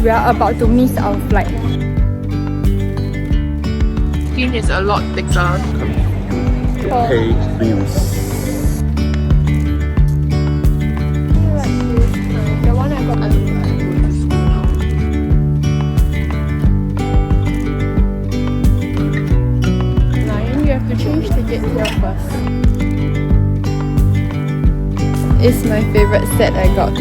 we are about to miss our flight. Skin is a lot thicker. Pay bills. The one I got. You have to change to get here first. It's my favorite set I got.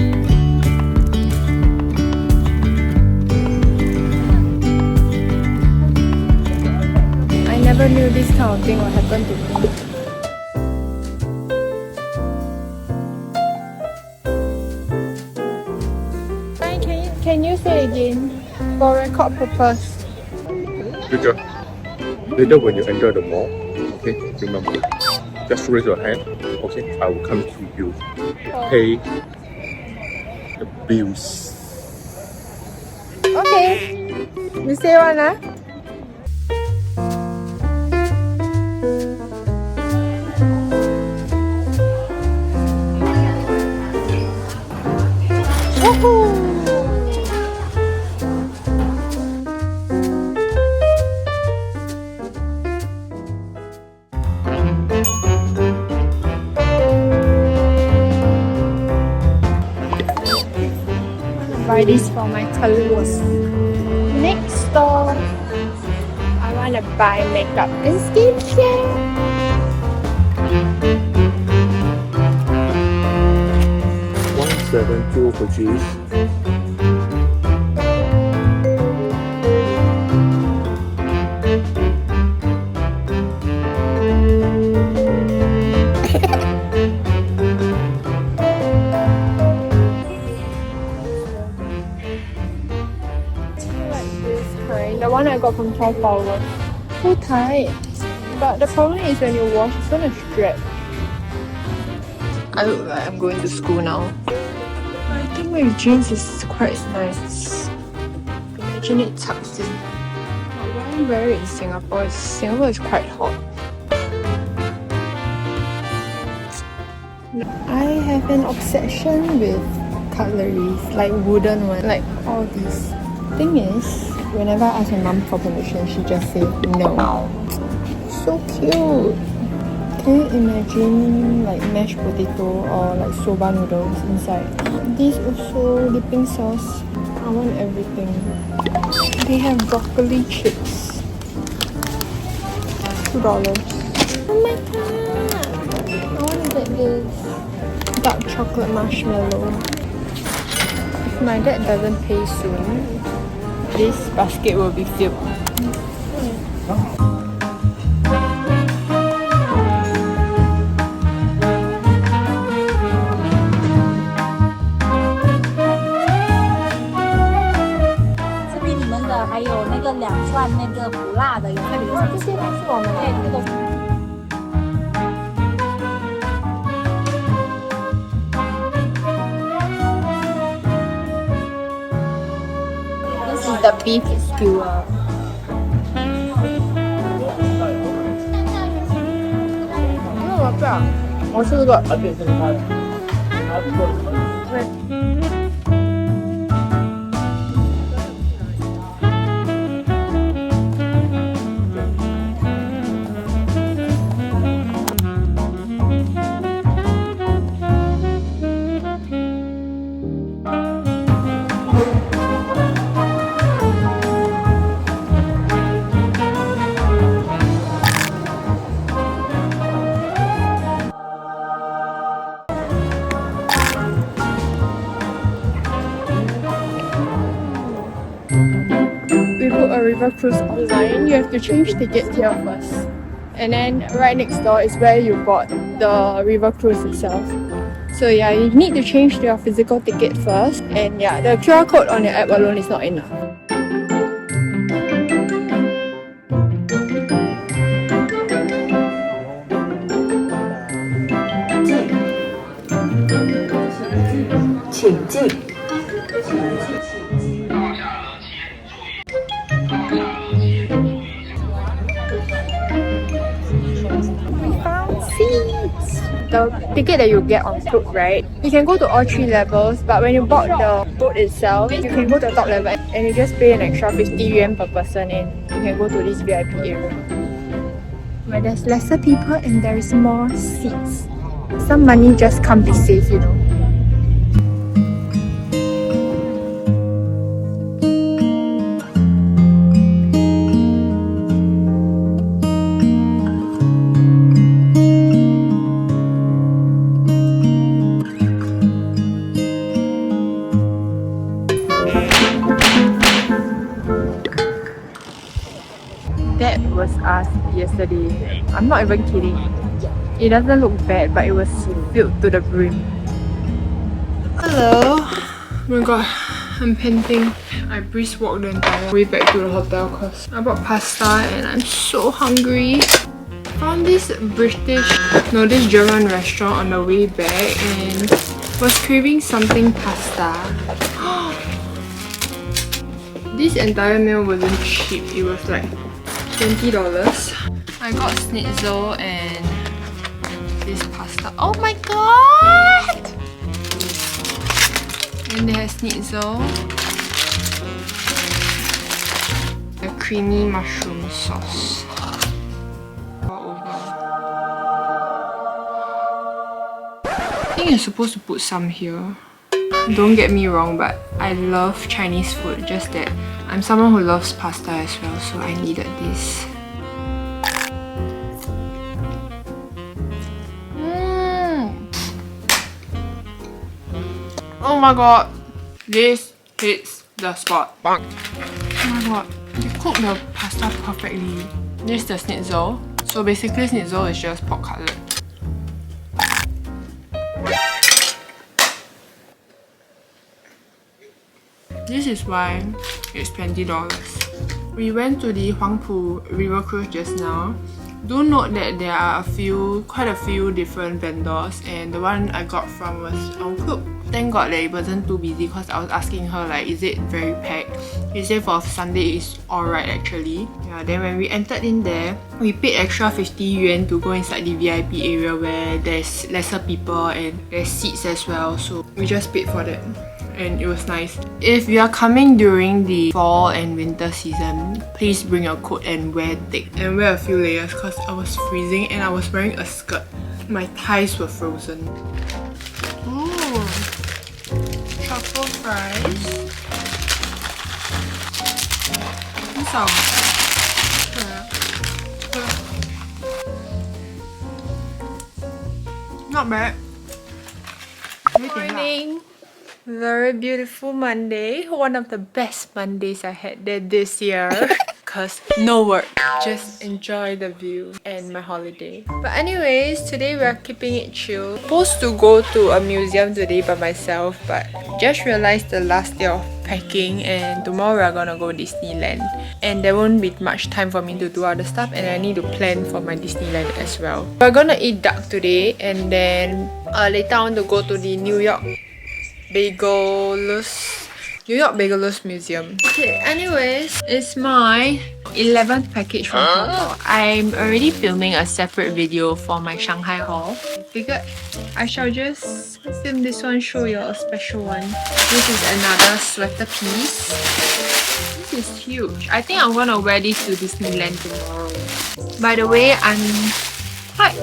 I never knew this kind of thing would happen to me. Can you say again for record purpose? Later when you enter the mall, okay, remember, just raise your hand, okay, I will come to you, pay the bills. Okay, you say one, huh? Woohoo! Buy this for my colors. Next store, I want to buy makeup and skincare. $172 for juice. The one I got from Huangpu was so tight. But the problem is when you wash, it's gonna stretch. I look like I'm going to school now. I think my jeans is quite nice. Imagine it tucks in. But why I wear it in Singapore? Singapore is quite hot. I have an obsession with cutleries, like wooden ones, like all these. Thing is, whenever I ask my mom for permission, she just say no. So cute. Can you imagine like mashed potato or like soba noodles inside? This also dipping sauce. I want everything. They have broccoli chips. $2. Oh my god! I want to get this dark chocolate marshmallow. If my dad doesn't pay soon, this basket will be filled. This is the beef skewer. We booked a river cruise online. You have to change ticket here first. And then right next door is where you bought the river cruise itself. So yeah, you need to change your physical ticket first. And yeah, the QR code on your app alone is not enough. We found seats! the ticket that you get on foot, right? You can go to all 3 levels, but when you board the boat itself, you can go to the top level and you just pay an extra 50 yuan per person and you can go to this VIP area where there's lesser people and there's more seats. Some money just can't be saved, you know. That was us yesterday. I'm not even kidding. It doesn't look bad, but it was filled to the brim. Hello. Oh my god, I'm panting. I brisk walked the entire way back to the hotel because I bought pasta and I'm so hungry. Found this this German restaurant on the way back and was craving something pasta. This entire meal wasn't cheap. It was like $20. I got schnitzel and this pasta. Oh my god! And they have schnitzel, a creamy mushroom sauce. I think you're supposed to put some here. Don't get me wrong, but I love Chinese food, just that I'm someone who loves pasta as well, so I needed this. Oh my god, this hits the spot. Oh my god, they cook the pasta perfectly. This is the schnitzel. So basically schnitzel is just pork cutlet. This is why it's $20. We went to the Huangpu river cruise just now. Do note that there are quite a few different vendors, and the one I got from was Huangpu. Thank god that it wasn't too busy because I was asking her like, is it very packed? She said for Sunday it's alright actually. Yeah, then when we entered in there, we paid extra 50 yuan to go inside the VIP area where there's lesser people and there's seats as well, so we just paid for that. And it was nice. If you are coming during the fall and winter season, please bring your coat and wear thick and wear a few layers because I was freezing and I was wearing a skirt. My thighs were frozen. Ooh, truffle fries. These are not bad. Morning. Very beautiful Monday. One of the best Mondays I had there this year. Cause no work, just enjoy the view and my holiday. But anyways, today we are keeping it chill. Supposed to go to a museum today by myself, but just realized the last day of packing and tomorrow we are gonna go Disneyland. And there won't be much time for me to do other stuff and I need to plan for my Disneyland as well. We're gonna eat duck today and then later I want to go to the New York Bagelers Museum. Okay, anyways, it's my 11th package from Taobao. I'm already filming a separate video for my Shanghai haul. I figured I shall just film this one, show you a special one. This is another sweater piece. This is huge. I think I'm gonna wear this to Disneyland tomorrow. By the way, I'm quite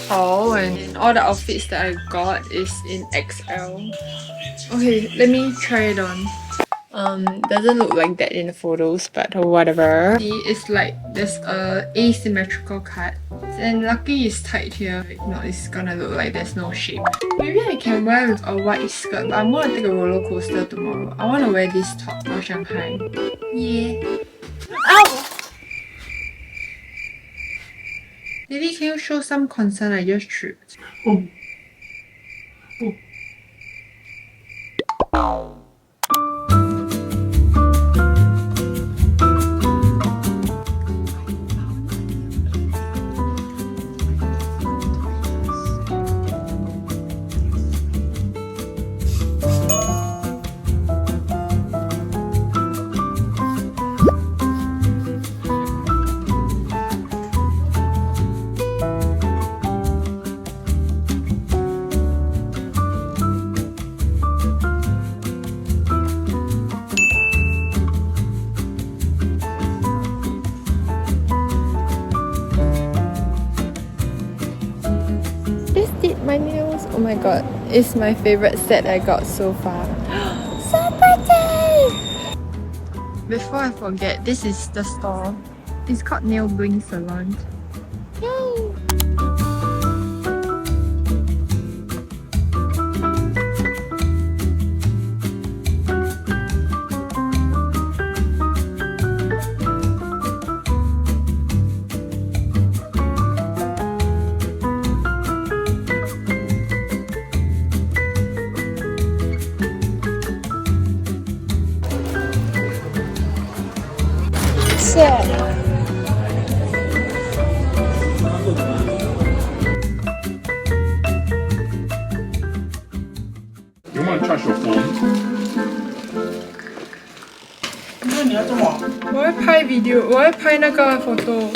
tall and all the outfits that I got is in XL. Okay, let me try it on. Doesn't look like that in the photos, but whatever. See, it's like there's a asymmetrical cut, and lucky it's tight here. If not, it's gonna look like there's no shape. Maybe I can wear with a white skirt, but I'm gonna take a roller coaster tomorrow. I wanna wear this top for Shanghai. Yeah. Ow! Lily, can you show some concern? I just tripped. Oh. Oh. my nails. Oh my god, it's my favorite set I got so far. So pretty! Before I forget, this is the store. It's called Nail Bling Salon. Yay! You want to charge your phone? 那你要这么？我会拍 video，我会拍那个 photo。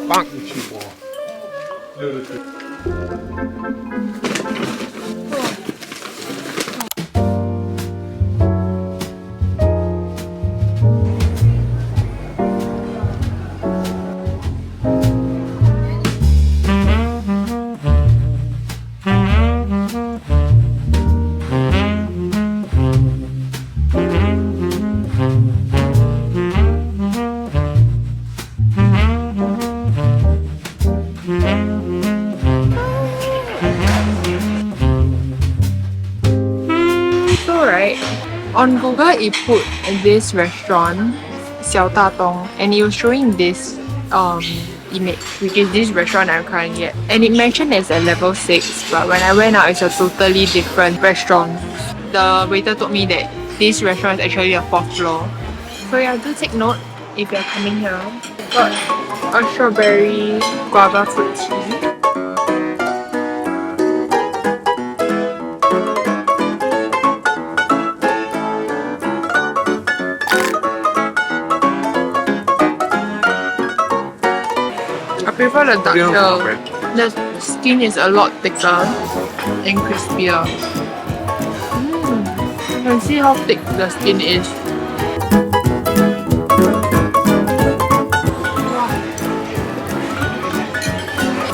棒，你去我。666。On Google, it put this restaurant, Xiao Da Dong, and it was showing this image, which is this restaurant I'm currently at. And it mentioned it's at level 6, but when I went out, it's a totally different restaurant. The waiter told me that this restaurant is actually a 4th floor. So yeah, do take note if you're coming here. Got a strawberry guava fruit tea. I prefer the dark shell. The skin is a lot thicker and crispier. You can see how thick the skin is.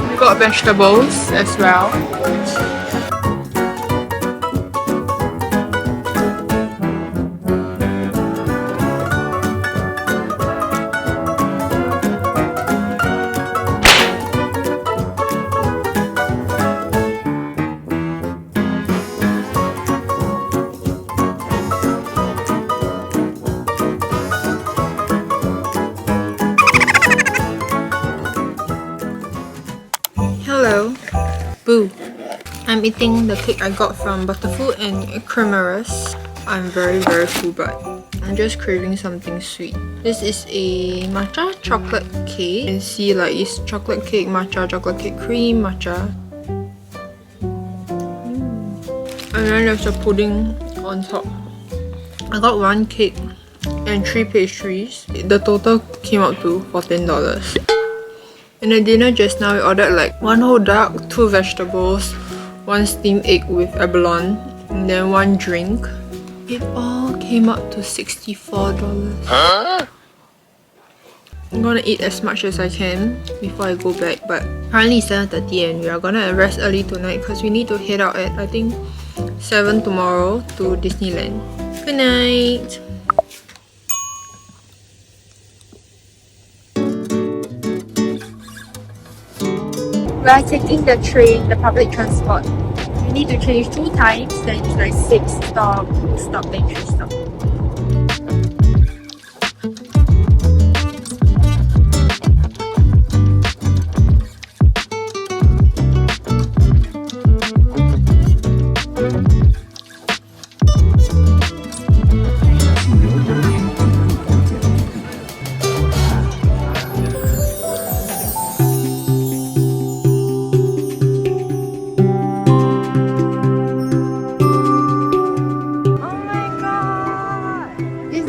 We got vegetables as well. Hello, Boo. I'm eating the cake I got from Butterfood and Creamerous. I'm very full, but I'm just craving something sweet. This is a matcha chocolate cake. You can see like it's chocolate cake, matcha, chocolate cake cream, matcha. And then there's a pudding on top. I got 1 cake and 3 pastries. The total came out to $14. And the dinner just now, we ordered like 1 whole duck, 2 vegetables, 1 steamed egg with abalone, and then 1 drink. It all came out to $64. Huh? I'm gonna eat as much as I can before I go back, but currently it's 7:30 and we are gonna rest early tonight because we need to head out at I think 7 tomorrow to Disneyland. Good night! We are taking the train, the public transport. We need to change 2 times, then it's like 6 stop, 2 stop, then 3 stop.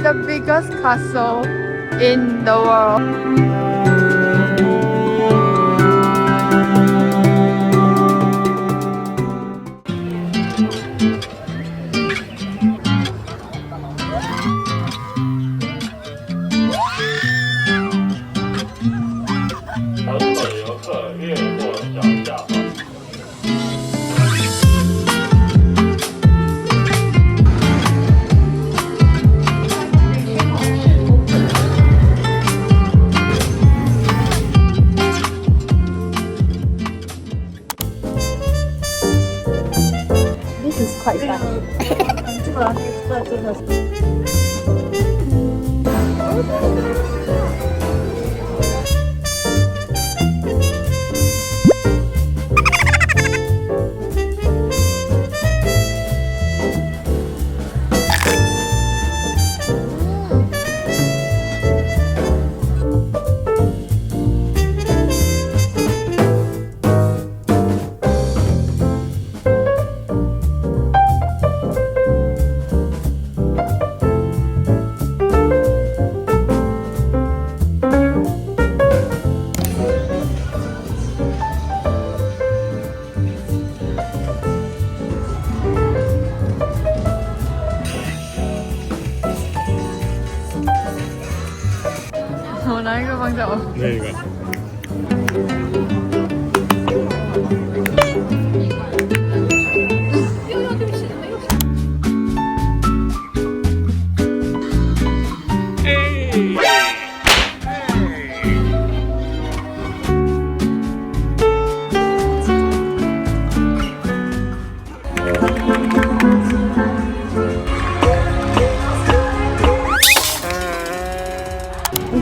The biggest castle in the world. quite funny.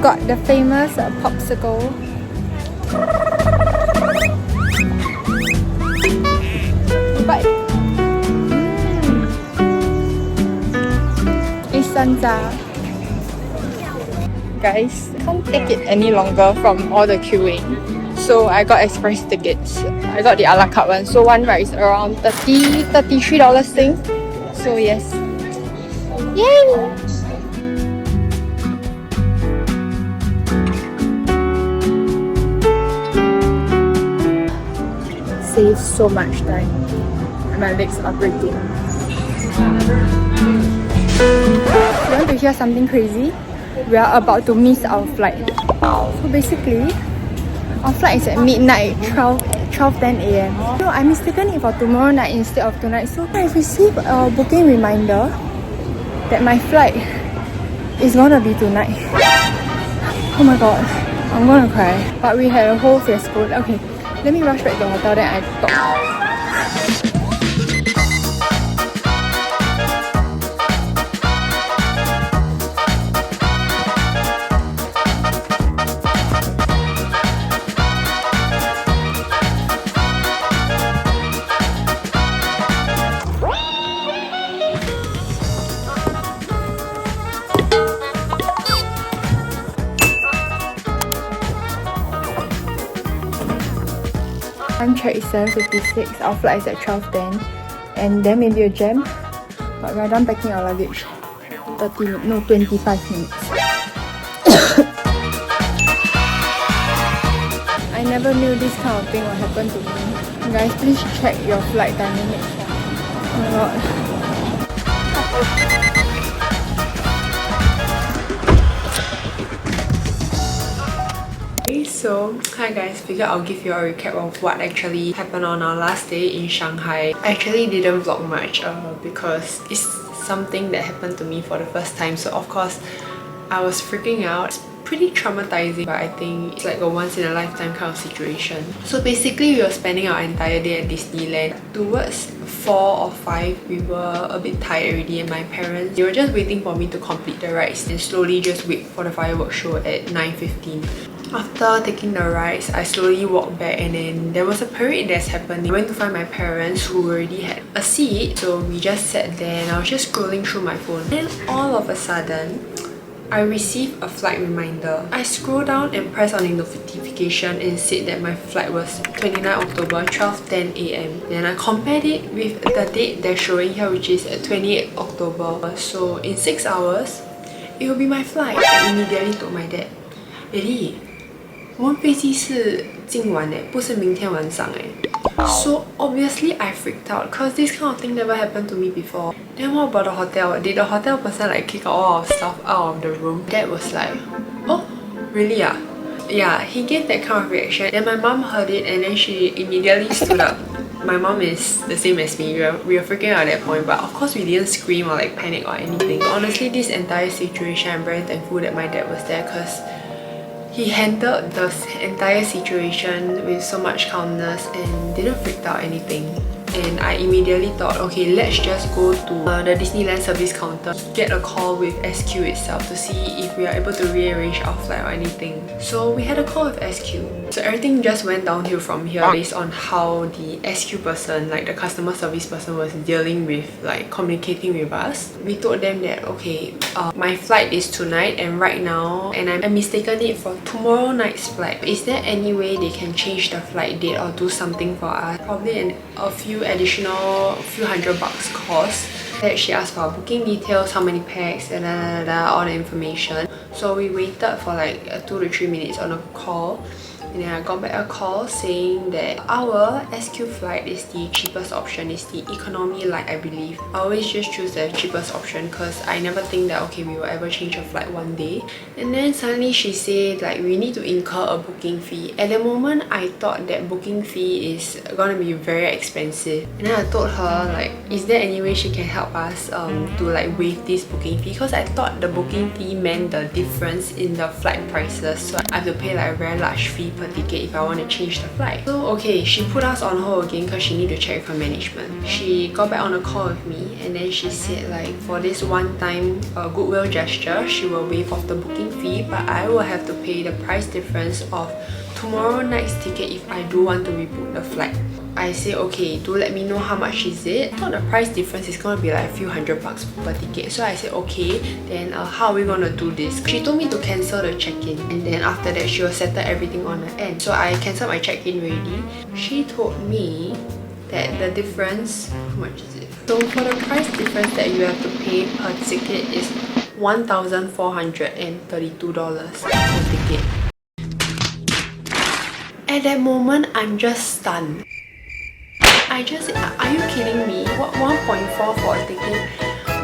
Got the famous popsicle. But it's sanza. Guys, can't take it any longer from all the queuing. So I got express tickets. I got the a la carte one. So one ride is around $33 thing. So yes. Yay! Saves so much time. My legs are breaking. You want to hear something crazy? We are about to miss our flight. So basically, our flight is at midnight, 12:10 a.m. So I mistaken it for tomorrow night instead of tonight. So I received a booking reminder that my flight is gonna be tonight. Oh my god, I'm gonna cry. But we had a whole fiasco. Okay. Let me rush back to the hotel, then I talk. Time check is 7:56, our flight is at 12:10, and there may be a jam, but we're done packing our luggage. 25 minutes. I never knew this kind of thing would happen to me. Guys, please check your flight timing next time. Oh my god. So, hi guys, figured I'll give you a recap of what actually happened on our last day in Shanghai. I actually didn't vlog much because it's something that happened to me for the first time. So of course, I was freaking out. It's pretty traumatizing, but I think it's like a once in a lifetime kind of situation. So basically, we were spending our entire day at Disneyland. Towards 4 or 5, we were a bit tired already, and my parents, they were just waiting for me to complete the rides and slowly just wait for the fireworks show at 9:15. After taking the rides, I slowly walked back, and then there was a parade that's happening. I went to find my parents who already had a seat, so we just sat there and I was just scrolling through my phone. Then all of a sudden, I received a flight reminder. I scrolled down and pressed on the notification and said that my flight was 29 October, 12:10 a.m. Then I compared it with the date they're showing here, which is 28 October. So in 6 hours, it will be my flight. I immediately told my dad, Eddie, 我们飞机是今晚诶，不是明天晚上诶。So obviously I freaked out because this kind of thing never happened to me before. Then what about the hotel? Did the hotel person like kick all our stuff out of the room? Dad was like, oh, really ah? Yeah, he gave that kind of reaction. Then my mom heard it and then she immediately stood up. My mom is the same as me. We were freaking out at that point, but of course we didn't scream or like panic or anything. Honestly, this entire situation, I'm very thankful that my dad was there because he handled the entire situation with so much calmness and didn't freak out anything. and I immediately thought, okay, let's just go to the Disneyland service counter, get a call with SQ itself to see if we are able to rearrange our flight or anything. So we had a call with SQ. So everything just went downhill from here based on how the SQ person, like the customer service person, was dealing with like communicating with us. We told them that, okay, my flight is tonight and right now, and I mistaken it for tomorrow night's flight. Is there any way they can change the flight date or do something for us? Probably a few additional, few $100 cost. That she asked for booking details, how many packs, and all the information. So we waited for like 2 to 3 minutes on a call. And then I got back a call saying that our SQ flight is the cheapest option, is the economy light, I believe. I always just choose the cheapest option because I never think that, okay, we will ever change a flight one day. And then suddenly she said like we need to incur a booking fee. At the moment, I thought that booking fee is gonna be very expensive. And then I told her like, is there any way she can help us to like waive this booking fee? Because I thought the booking fee meant the difference in the flight prices. So I have to pay like a very large fee per ticket if I want to change the flight. So okay, she put us on hold again because she need to check with her management. She got back on a call with me and then she said like for this one-time goodwill gesture, she will waive off the booking fee, but I will have to pay the price difference of tomorrow night's ticket if I do want to rebook the flight. I say okay, do let me know how much is it. I thought the price difference is gonna be like a few $100 per ticket. So I said okay, then how are we gonna do this? She told me to cancel the check-in and then after that she will settle everything on her end. So I cancelled my check-in already. She told me that the difference, how much is it? So for the price difference that you have to pay per ticket is $1,432 per ticket. At that moment, I'm just stunned. I just said, are you kidding me? What, 1.4 for a ticket?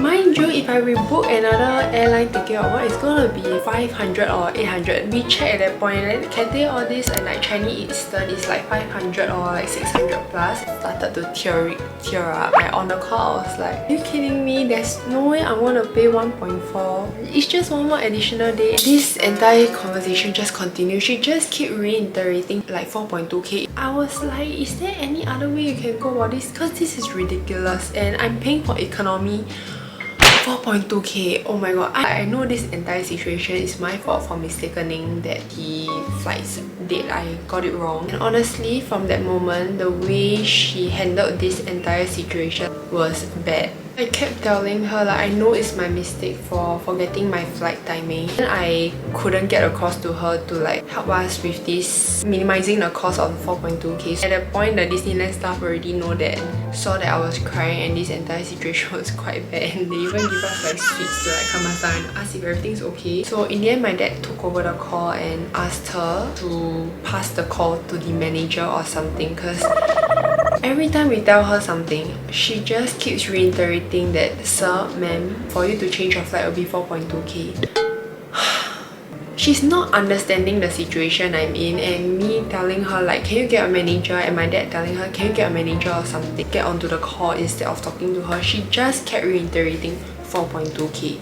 Mind you, if I rebook another airline ticket or what, it's gonna be 500 or 800. We checked at that point and then Cathay all this and like Chinese Eastern is like 500 or like 600 plus. Started to tear up. Like on the call, I was like, are you kidding me? There's no way I'm gonna pay 1.4. It's just one more additional day. This entire conversation just continued. She just kept reiterating like 4.2k. I was like, is there any other way you can go about this? Because this is ridiculous and I'm paying for economy. 4.2k. Oh my god, I know this entire situation is my fault for mistaking that the flight's date. I got it wrong. And honestly, from that moment, the way she handled this entire situation was bad. I kept telling her like, I know it's my mistake for forgetting my flight timing. And I couldn't get across to her to like help us with this, minimizing the cost of 4.2k. At that point, the Disneyland staff already saw that I was crying and this entire situation was quite bad. And they even give us like sweets to like calm us down and ask if everything's okay. So in the end, my dad took over the call and asked her to pass the call to the manager or something, because every time we tell her something, she just keeps reiterating that, sir, ma'am, for you to change your flight will be 4.2k. She's not understanding the situation I'm in, and me telling her like, can you get a manager, and my dad telling her, can you get a manager or something, get onto the call instead of talking to her. She just kept reiterating 4.2k.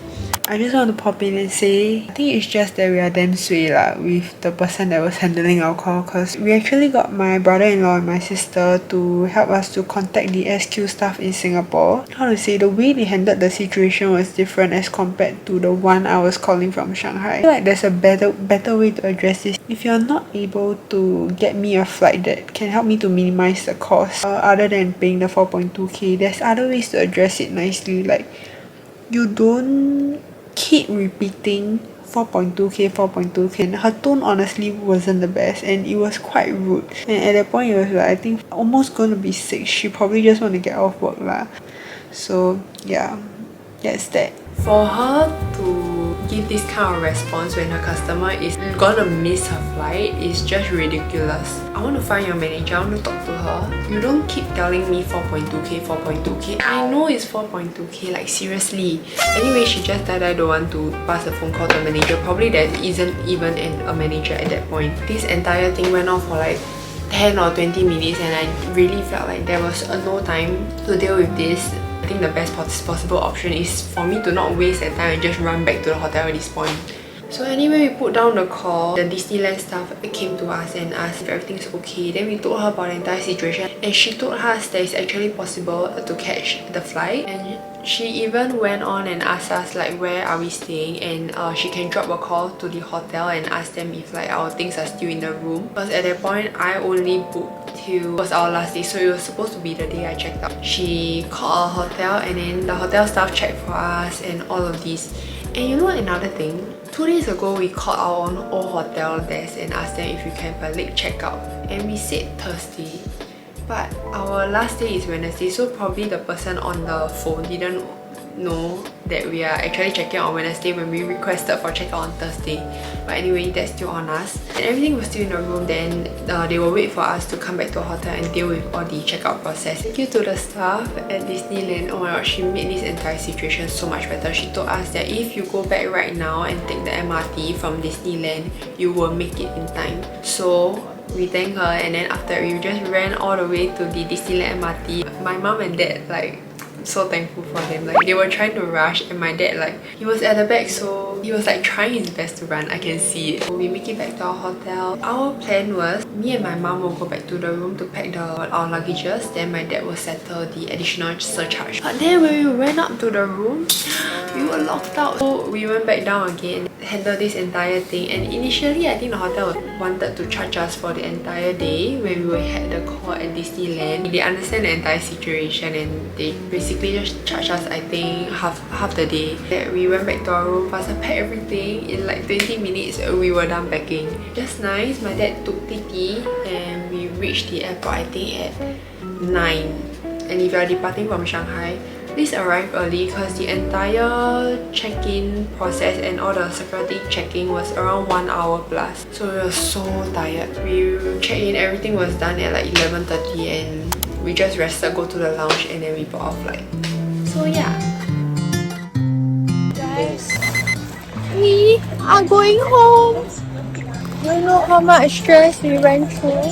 I just want to pop in and say, I think it's just that we are damn suay lah with the person that was handling our call, because we actually got my brother-in-law and my sister to help us to contact the SQ staff in Singapore. How to say, the way they handled the situation was different as compared to the one I was calling from Shanghai. I feel like there's a better way to address this. If you're not able to get me a flight that can help me to minimize the cost, other than paying the 4.2k, there's other ways to address it nicely. Like, you don't keep repeating 4.2k. And her tone honestly wasn't the best and it was quite rude. And at that point, it was like, I think almost gonna be 6. She probably just want to get off work lah. So yeah, that's that. For her to give this kind of response when her customer is gonna miss her flight is just ridiculous. I want to find your manager, I want to talk to her. You don't keep telling me 4.2k. I know it's 4.2k, like seriously. Anyway, she just don't want to pass the phone call to a manager. Probably there isn't even a manager at that point. This entire thing went on for like 10 or 20 minutes and I really felt like there was no time to deal with this. I think the best possible option is for me to not waste that time and just run back to the hotel at this point. So anyway, we put down the call. The Disneyland staff came to us and asked if everything's okay. Then we told her about the entire situation, and she told us that it's actually possible to catch the flight. And she even went on and asked us like where are we staying, and she can drop a call to the hotel and ask them if like our things are still in the room. Because at that point I only booked till it was our last day, so it was supposed to be the day I checked out. She called our hotel and then the hotel staff checked for us and all of this. And you know another thing? 2 days ago we called our own old hotel desk and asked them if we can have a late checkout, and we said Thursday. But our last day is Wednesday, so probably the person on the phone didn't know that we are actually checking out on Wednesday when we requested for checkout on Thursday. But anyway, that's still on us. And everything was still in the room. Then they will wait for us to come back to our hotel and deal with all the checkout process. Thank you to the staff at Disneyland. Oh my god, she made this entire situation so much better. She told us that if you go back right now and take the MRT from Disneyland, you will make it in time. So we thank her, and then after we just ran all the way to the Disneyland MRT. My mom and dad like so thankful for them. Like they were trying to rush, and my dad like he was at the back, so he was like trying his best to run. I can see it. We make it back to our hotel. Our plan was me and my mom will go back to the room to pack our luggages. Then my dad will settle the additional surcharge. But then when we went up to the room, we were locked out. So we went back down again, handle this entire thing. And initially I think the hotel wanted to charge us for the entire day when we had the call at Disneyland. They understand the entire situation and they basically just charged us I think half the day. We went back to our room, faster packed everything. In like 20 minutes we were done packing. Just nice, my dad took TT and we reached the airport I think at 9. And if you are departing from Shanghai, please arrive early because the entire check-in process and all the security checking was around 1 hour plus. So we were so tired. We checked in, everything was done at like 11:30 and we just rested, go to the lounge, and then we bought our flight. So yeah. Guys, we are going home. You know how much stress we went through?